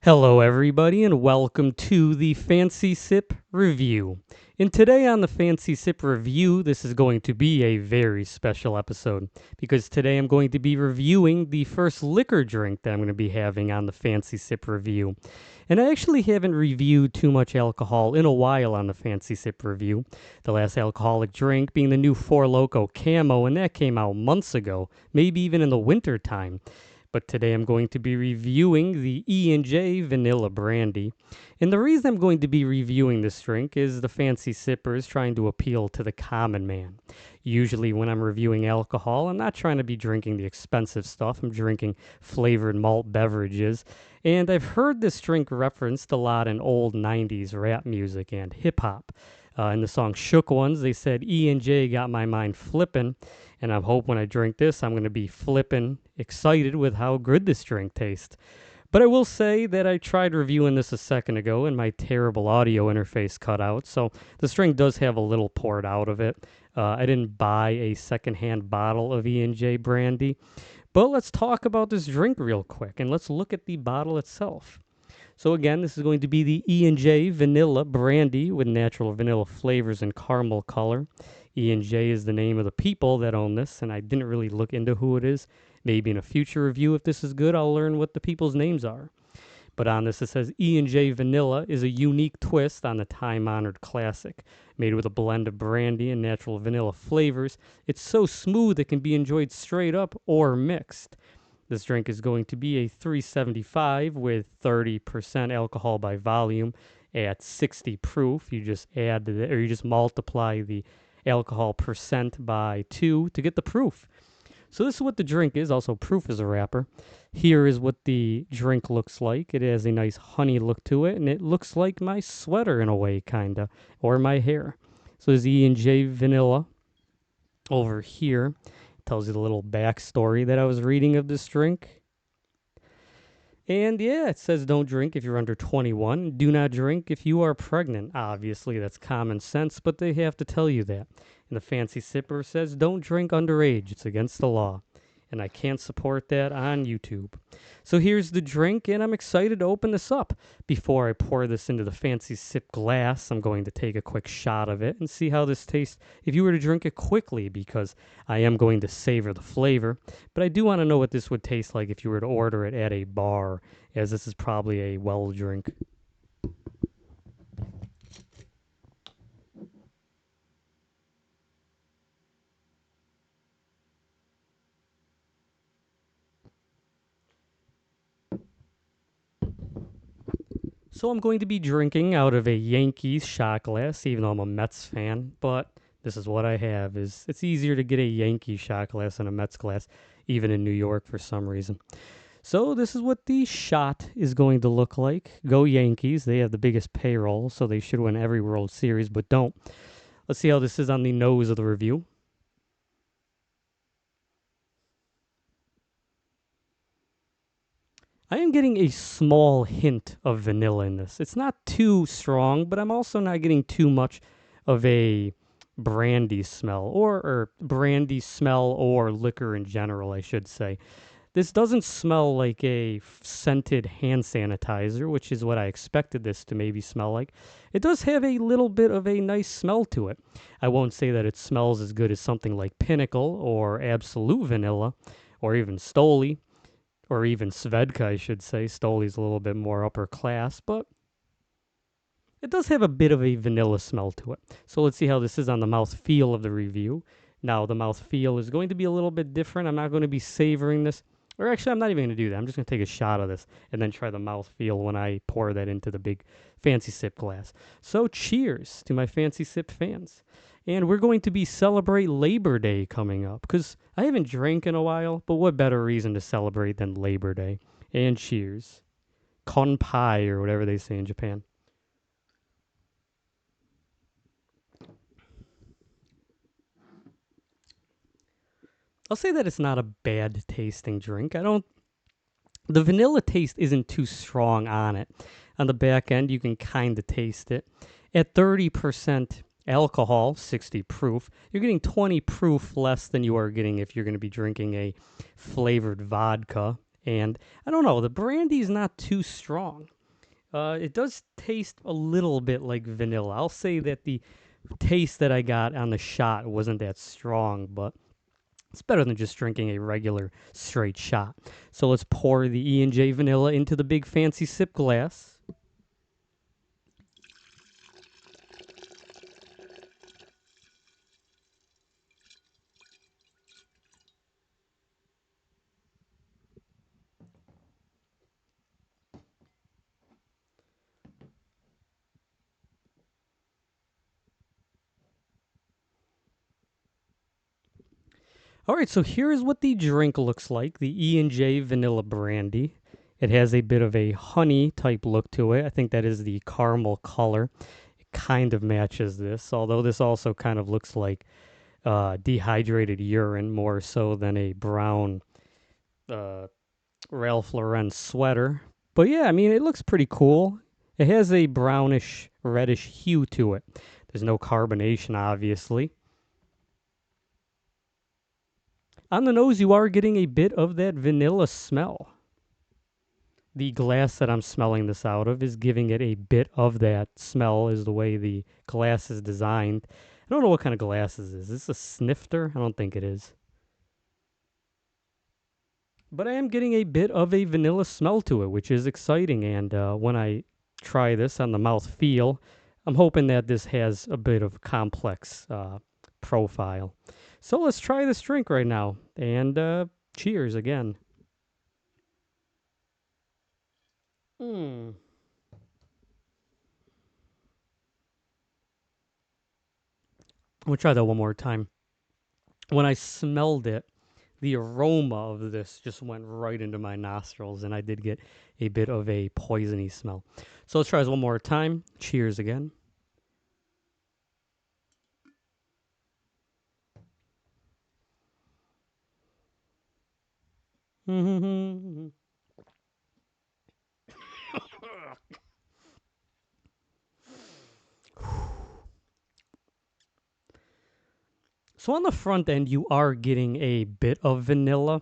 Hello, everybody, and welcome to the Fancy Sip Review. And today on the Fancy Sip Review, this is going to be a very special episode because today I'm going to be reviewing the first liquor drink that I'm going to be having on the Fancy Sip Review. And I actually haven't reviewed too much alcohol in a while on the Fancy Sip Review. The last alcoholic drink being the new Four Loko Camo, and that came out months ago, maybe even in the winter time. But today I'm going to be reviewing the E&J Vanilla Brandy. And the reason I'm going to be reviewing this drink is the fancy sippers trying to appeal to the common man. Usually when I'm reviewing alcohol, I'm not trying to be drinking the expensive stuff. I'm drinking flavored malt beverages. And I've heard this drink referenced a lot in old 90s rap music and hip-hop. In the song Shook Ones, they said E&J got my mind flippin'. And I hope when I drink this, I'm going to be flippin' excited with how good this drink tastes. But I will say that I tried reviewing this a second ago and my terrible audio interface cut out. So this drink does have a little poured out of it. I didn't buy a secondhand bottle of E&J brandy. But let's talk about this drink real quick and let's look at the bottle itself. So again, this is going to be the E&J Vanilla Brandy with natural vanilla flavors and caramel color. E&J is the name of the people that own this, and I didn't really look into who it is. Maybe in a future review, if this is good, I'll learn what the people's names are. But on this, it says E&J Vanilla is a unique twist on the time-honored classic. Made with a blend of brandy and natural vanilla flavors, it's so smooth it can be enjoyed straight up or mixed. This drink is going to be a 375 with 30% alcohol by volume at 60 proof. You just you just multiply the alcohol percent by 2 to get the proof. So this is what the drink is. Also, proof is a wrapper. Here is what the drink looks like. It has a nice honey look to it, and it looks like my sweater in a way, kind of, or my hair. So there's E&J Vanilla over here. Tells you the little backstory that I was reading of this drink. And yeah, it says don't drink if you're under 21. Do not drink if you are pregnant. Obviously, that's common sense, but they have to tell you that. And the fancy sipper says don't drink underage. It's against the law. And I can't support that on YouTube. So here's the drink, and I'm excited to open this up. Before I pour this into the fancy sip glass, I'm going to take a quick shot of it and see how this tastes if you were to drink it quickly, because I am going to savor the flavor. But I do want to know what this would taste like if you were to order it at a bar, as this is probably a well drink. So I'm going to be drinking out of a Yankees shot glass, even though I'm a Mets fan. But this is what I have. It's easier to get a Yankee shot glass than a Mets glass, even in New York for some reason. So this is what the shot is going to look like. Go Yankees. They have the biggest payroll, so they should win every World Series, but don't. Let's see how this is on the nose of the review. I am getting a small hint of vanilla in this. It's not too strong, but I'm also not getting too much of a brandy smell, or brandy smell, or liquor in general, I should say. This doesn't smell like a scented hand sanitizer, which is what I expected this to maybe smell like. It does have a little bit of a nice smell to it. I won't say that it smells as good as something like Pinnacle or Absolute Vanilla or even Stoli, or even Svedka, I should say. Stoli's a little bit more upper class, but it does have a bit of a vanilla smell to it. So let's see how this is on the mouth feel of the review. Now, the mouth feel is going to be a little bit different. I'm not going to be savoring this. Or actually, I'm not even going to do that. I'm just going to take a shot of this and then try the mouth feel when I pour that into the big fancy sip glass. So cheers to my fancy sip fans. And we're going to be celebrate Labor Day coming up, because I haven't drank in a while, but what better reason to celebrate than Labor Day? And cheers. Konpai, or whatever they say in Japan. I'll say that it's not a bad tasting drink. The vanilla taste isn't too strong on it. On the back end, you can kind of taste it. At 30% alcohol, 60 proof, you're getting 20 proof less than you are getting if you're going to be drinking a flavored vodka. And I don't know, the brandy's not too strong. It does taste a little bit like vanilla. I'll say that the taste that I got on the shot wasn't that strong, but it's better than just drinking a regular straight shot. So let's pour the E&J vanilla into the big fancy sip glass. All right, so here's what the drink looks like. The E&J vanilla brandy. It has a bit of a honey type look to it. I think that is the caramel color. It kind of matches this, although this also kind of looks like dehydrated urine more so than a brown uh, Ralph Lauren sweater. But yeah, I mean, it looks pretty cool. It has a brownish, reddish hue to it. There's no carbonation, obviously. On the nose, you are getting a bit of that vanilla smell. The glass that I'm smelling this out of is giving it a bit of that smell, is the way the glass is designed. I don't know what kind of glass this is. Is this a snifter? I don't think it is. But I am getting a bit of a vanilla smell to it, which is exciting. And when I try this on the mouth feel, I'm hoping that this has a bit of complex profile. So let's try this drink right now. And cheers again. Mm. I'm going to try that one more time. When I smelled it, the aroma of this just went right into my nostrils, and I did get a bit of a poisony smell. So let's try this one more time. Cheers again. So on the front end, you are getting a bit of vanilla.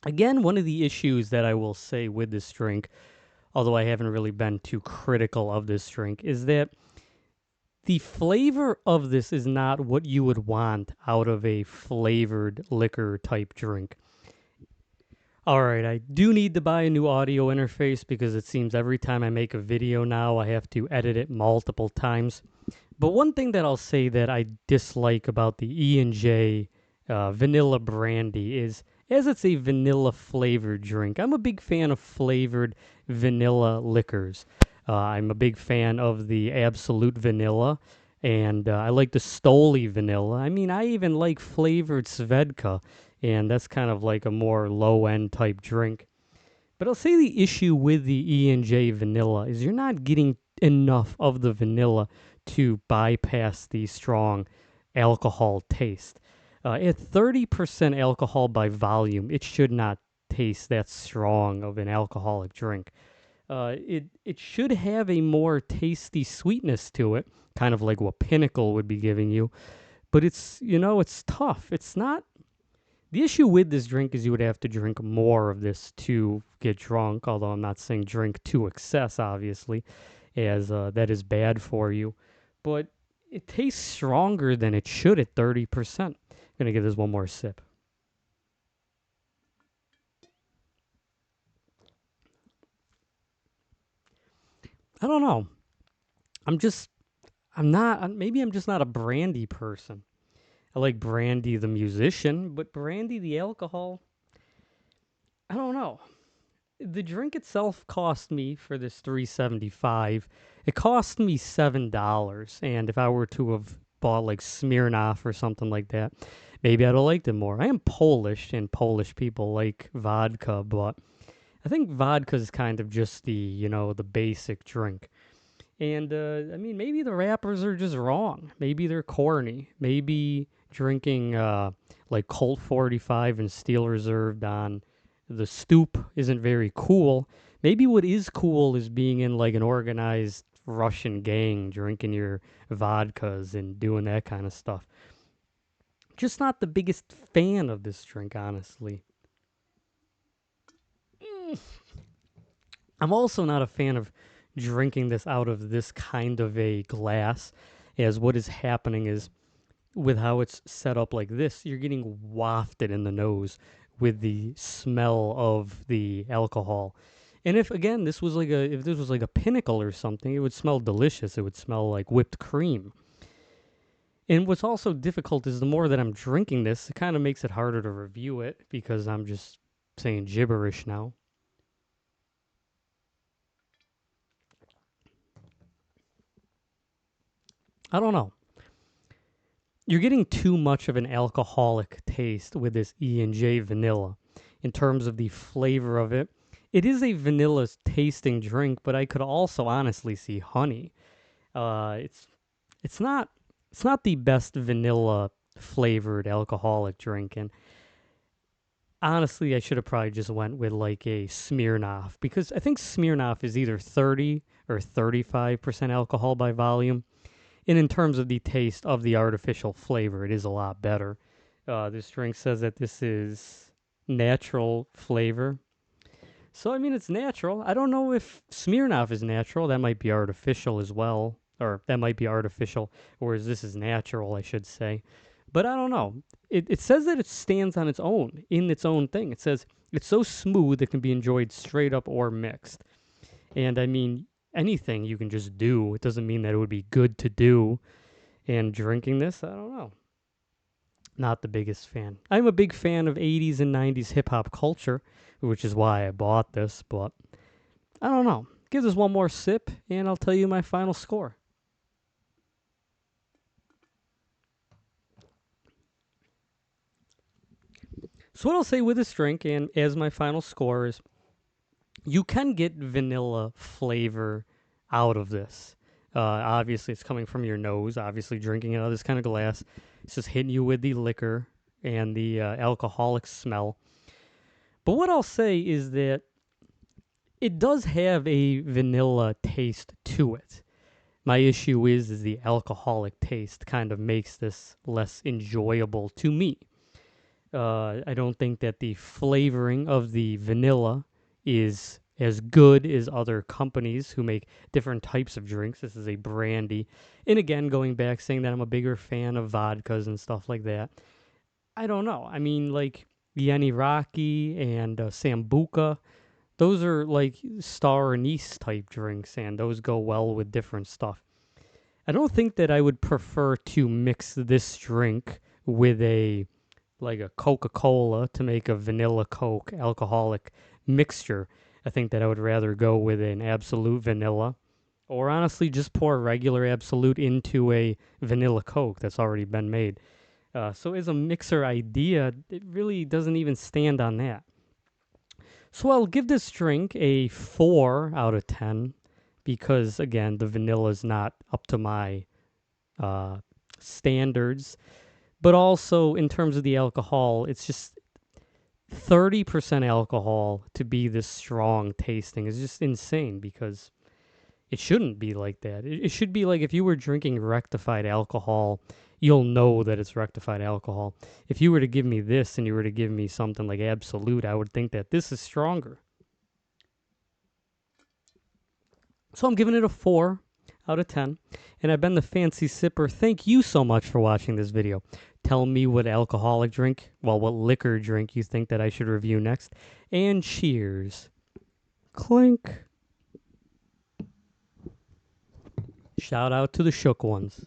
Again, one of the issues that I will say with this drink, although I haven't really been too critical of this drink, is that the flavor of this is not what you would want out of a flavored liquor type drink. All right, I do need to buy a new audio interface because it seems every time I make a video now, I have to edit it multiple times. But one thing that I'll say that I dislike about the E&J vanilla brandy is, as it's a vanilla flavored drink, I'm a big fan of flavored vanilla liquors. I'm a big fan of the Absolute Vanilla, and I like the Stoli Vanilla. I mean, I even like flavored Svedka, and that's kind of like a more low end type drink. But I'll say the issue with the E&J vanilla is you're not getting enough of the vanilla to bypass the strong alcohol taste. At 30% alcohol by volume, it should not taste that strong of an alcoholic drink. It should have a more tasty sweetness to it, kind of like what Pinnacle would be giving you. But it's tough. It's not. The issue with this drink is you would have to drink more of this to get drunk, although I'm not saying drink to excess, obviously, as that is bad for you. But it tastes stronger than it should at 30%. I'm going to give this one more sip. I don't know. I'm just, I'm not, maybe I'm just not a Brandy person. I like Brandy the musician, but Brandy the alcohol, I don't know. The drink itself cost me for this 375. It cost me $7, and if I were to have bought like Smirnoff or something like that, maybe I'd have liked it more. I am Polish, and Polish people like vodka, but I think vodka is kind of just the basic drink. And I mean, maybe the rappers are just wrong. Maybe they're corny. Maybe drinking like Colt 45 and Steel Reserve on the stoop isn't very cool. Maybe what is cool is being in like an organized Russian gang, drinking your vodkas and doing that kind of stuff. Just not the biggest fan of this drink, honestly. I'm also not a fan of drinking this out of this kind of a glass, as what is happening is with how it's set up like this, you're getting wafted in the nose with the smell of the alcohol. And if again if this was like a Pinnacle or something, it would smell delicious. It would smell like whipped cream. And what's also difficult is the more that I'm drinking this, it kind of makes it harder to review it because I'm just saying gibberish now. I don't know. You're getting too much of an alcoholic taste with this E&J vanilla in terms of the flavor of it. It is a vanilla tasting drink, but I could also honestly see honey. It's not it's not the best vanilla flavored alcoholic drink, and honestly, I should have probably just went with like a Smirnoff because I think Smirnoff is either 30 or 35% alcohol by volume. And in terms of the taste of the artificial flavor, it is a lot better. This drink says that this is natural flavor. So, I mean, it's natural. I don't know if Smirnoff is natural. That might be artificial as well. Or that might be artificial, whereas this is natural, I should say. But I don't know. It says that it stands on its own, in its own thing. It says it's so smooth it can be enjoyed straight up or mixed. And I mean, anything you can just do. It doesn't mean that it would be good to do. And drinking this, I don't know. Not the biggest fan. I'm a big fan of 80s and 90s hip hop culture, which is why I bought this, but I don't know. Give this one more sip, and I'll tell you my final score. So, what I'll say with this drink, and as my final score, is you can get vanilla flavor out of this. Obviously, it's coming from your nose. Obviously, drinking it out of this kind of glass, it's just hitting you with the liquor and the alcoholic smell. But what I'll say is that it does have a vanilla taste to it. My issue is the alcoholic taste kind of makes this less enjoyable to me. I don't think that the flavoring of the vanilla is as good as other companies who make different types of drinks. This is a brandy. And again, going back, saying that I'm a bigger fan of vodkas and stuff like that. I don't know. I mean, like Yenny Rocky and Sambuca, those are like star anise type drinks, and those go well with different stuff. I don't think that I would prefer to mix this drink with a like a Coca-Cola to make a vanilla Coke alcoholic mixture. I think that I would rather go with an Absolute vanilla, or honestly just pour regular Absolute into a vanilla Coke that's already been made. So as a mixer idea, it really doesn't even stand on that. So I'll give this drink a 4 out of 10 because, again, the vanilla is not up to my uh, standards. But also, in terms of the alcohol, it's just 30% alcohol to be this strong tasting is just insane because it shouldn't be like that. It should be like if you were drinking rectified alcohol, you'll know that it's rectified alcohol. If you were to give me this and you were to give me something like Absolute, I would think that this is stronger. So I'm giving it a 4 out of 10. And I've been the Fancy Sipper. Thank you so much for watching this video. Tell me what alcoholic drink, well, what liquor drink you think that I should review next. And cheers. Clink. Shout out to the shook ones.